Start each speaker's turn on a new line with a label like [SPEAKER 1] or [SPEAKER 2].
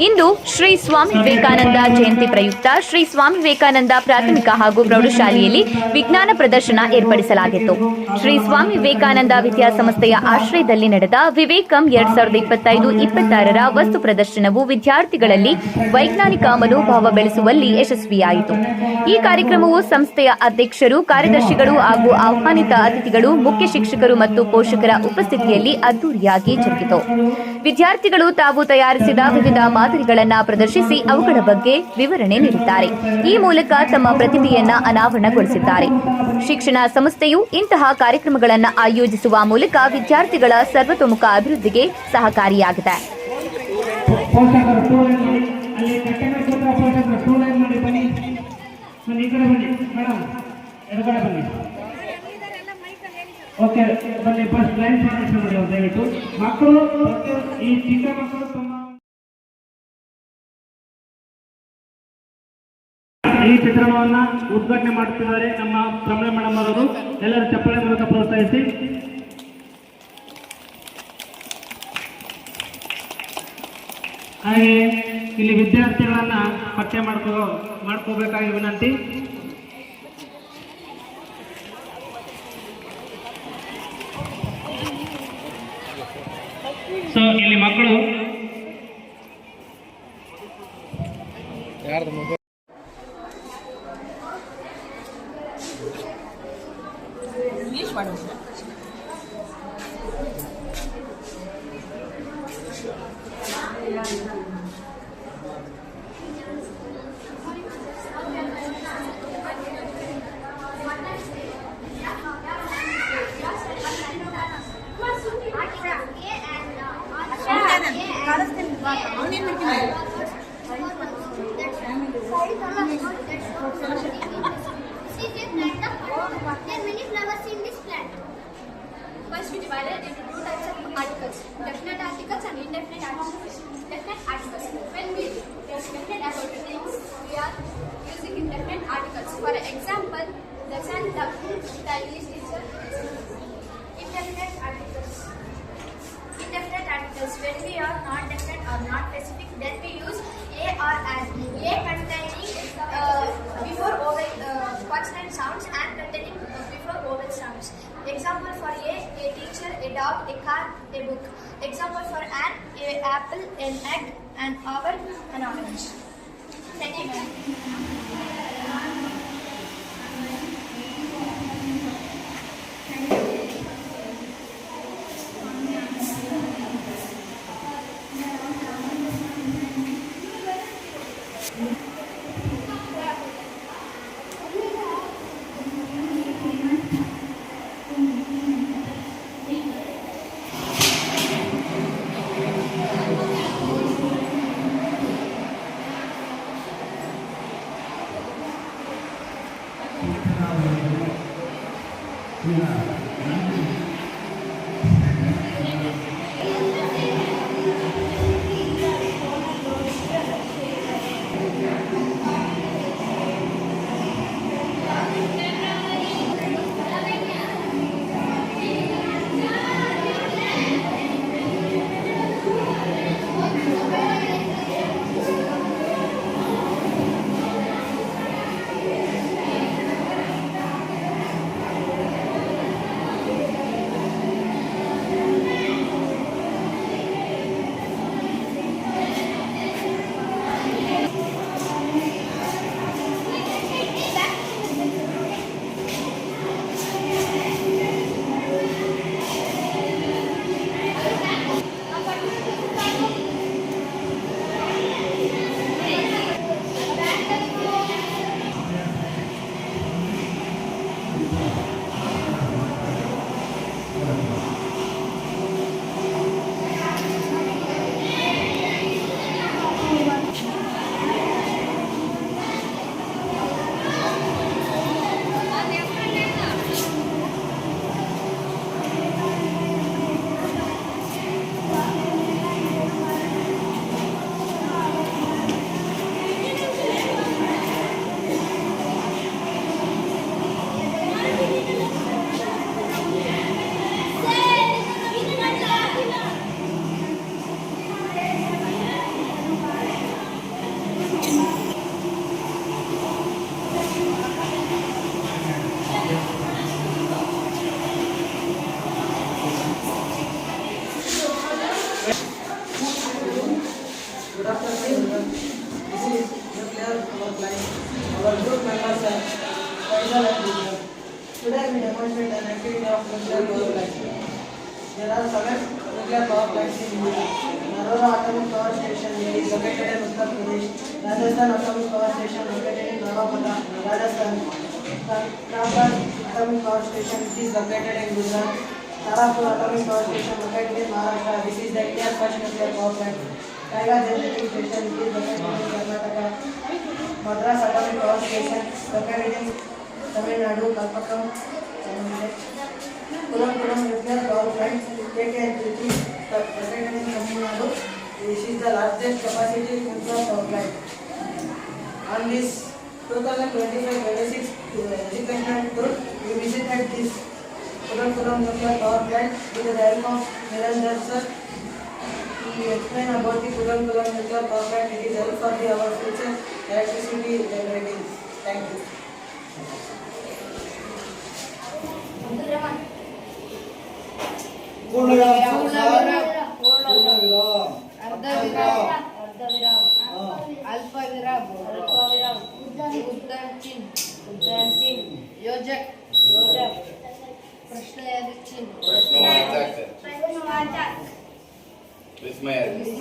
[SPEAKER 1] ಇಂದು ಶ್ರೀ ಸ್ವಾಮಿ ವಿವೇಕಾನಂದ ಜಯಂತಿ ಪ್ರಯುಕ್ತ ಶ್ರೀ ಸ್ವಾಮಿ ವಿವೇಕಾನಂದ ಪ್ರಾಥಮಿಕ ಹಾಗೂ ಪ್ರೌಢಶಾಲೆಯಲ್ಲಿ ವಿಜ್ಞಾನ ಪ್ರದರ್ಶನ ಏರ್ಪಡಿಸಲಾಗಿತ್ತು. ಶ್ರೀ ಸ್ವಾಮಿ ವಿವೇಕಾನಂದ ವಿದ್ಯಾಸಂಸ್ಥೆಯ ಆಶ್ರಯದಲ್ಲಿ ನಡೆದ ವಿವೇಕಂ 2025-26ರ ವಸ್ತು ಪ್ರದರ್ಶನವು ವಿದ್ಯಾರ್ಥಿಗಳಲ್ಲಿ ವೈಜ್ಞಾನಿಕ ಮನೋಭಾವ ಬೆಳೆಸುವಲ್ಲಿ ಯಶಸ್ವಿಯಾಯಿತು. ಈ ಕಾರ್ಯಕ್ರಮವು ಸಂಸ್ಥೆಯ ಅಧ್ಯಕ್ಷರು, ಕಾರ್ಯದರ್ಶಿಗಳು ಹಾಗೂ ಆಹ್ವಾನಿತ ಅತಿಥಿಗಳು, ಮುಖ್ಯ ಶಿಕ್ಷಕರು ಮತ್ತು ಪೋಷಕರ ಉಪಸ್ಥಿತಿಯಲ್ಲಿ ಅದ್ದೂರಿಯಾಗಿ ಜರುಗಿತು. ವಿದ್ಯಾರ್ಥಿಗಳು ತಾವು ತಯಾರಿಸಿದ ವಿವಿಧ ಮಾದರಿಗಳನ್ನು ಪ್ರದರ್ಶಿಸಿ ಅವುಗಳ ಬಗ್ಗೆ ವಿವರಣೆ ನೀಡಿದ್ದಾರೆ. ಈ ಮೂಲಕ ತಮ್ಮ ಪ್ರತಿಭೆಯನ್ನ ಅನಾವರಣಗೊಳಿಸಿದ್ದಾರೆ. ಶಿಕ್ಷಣ ಸಂಸ್ಥೆಯು ಇಂತಹ ಕಾರ್ಯಕ್ರಮಗಳನ್ನು ಆಯೋಜಿಸುವ ಮೂಲಕ ವಿದ್ಯಾರ್ಥಿಗಳ ಸರ್ವತೋಮುಖ ಅಭಿವೃದ್ಧಿಗೆ ಸಹಕಾರಿಯಾಗಿದೆ.
[SPEAKER 2] ಓಕೆ ಬನ್ನಿ, ಫಸ್ಟ್ ಲೈನ್ ಫಾರ್ಮೇಷನ್ ಮಾಡಿ ದಯವಿಟ್ಟು. ಮಕ್ಕಳು ಈ ಚಿಕ್ಕ ಮಕ್ಕಳು ಈ ಚಿತ್ರಣವನ್ನ ಉದ್ಘಾಟನೆ ಮಾಡುತ್ತಿದ್ದಾರೆ ನಮ್ಮ ಪ್ರಮೀಳಾ ಮೇಡಮ್ ಅವರು. ಎಲ್ಲರೂ ಚಪ್ಪಾಳೆ ಮೂಲಕ ಪ್ರೋತ್ಸಾಹಿಸಿ. ಹಾಗೆ ಇಲ್ಲಿ ವಿದ್ಯಾರ್ಥಿಗಳನ್ನ ಪಠ್ಯ ಮಾಡ್ಕೋಬೇಕಾಗಿ ವಿನಂತಿ. ಸೊ ಇಲ್ಲಿ ಮಕ್ಕಳು
[SPEAKER 3] First, we divided into two types of articles: definite articles and indefinite articles. Definite articles. When we definite about things, we are using indefinite articles. For example, the sun, the moon, the leaves, etc. Indefinite articles. Indefinite articles. When we are not definite or not specific, then we use a or as. A containing before vowel consonant sounds and containing before vowel sounds. Example for a teacher, a dog, a car, a book. Example for an apple, an egg, an hour, an orange. Thank you, ma'am.
[SPEAKER 4] This is nuclear power plant. Our group members are Faisal and Vijay. Today we demonstrate an activity of nuclear power plant. There are 7 nuclear power plants in India. Narora Atomic Power Station is located in Uttar Pradesh. Rajasthan Atomic Power Station located in Narora, Rajasthan. Kanpur Atomic Power Station is located in Gujarat. Tarapur Atomic Power Station located in Maharashtra. This is the India's first nuclear power plant. Kaiga Generating Station is located in Karnataka. Madras Atomic Power Station located in Tamil Nadu, Kalpakkam, Kulam Nuclear Power Plant KKNPT located in Tamil Nadu. This is the largest capacity nuclear power plant. On this 2025-26 educational tour, we visited this Kulam Nuclear Power Plant with the help of Niranjan sir. He explained about the Kulam Nuclear Power Plant. It is helpful for our future electricity generating. Thank you.
[SPEAKER 5] अल्पविराम उद्दान चिन्ह योजक प्रश्नवाचक चिन्ह विस्मयादिबोधक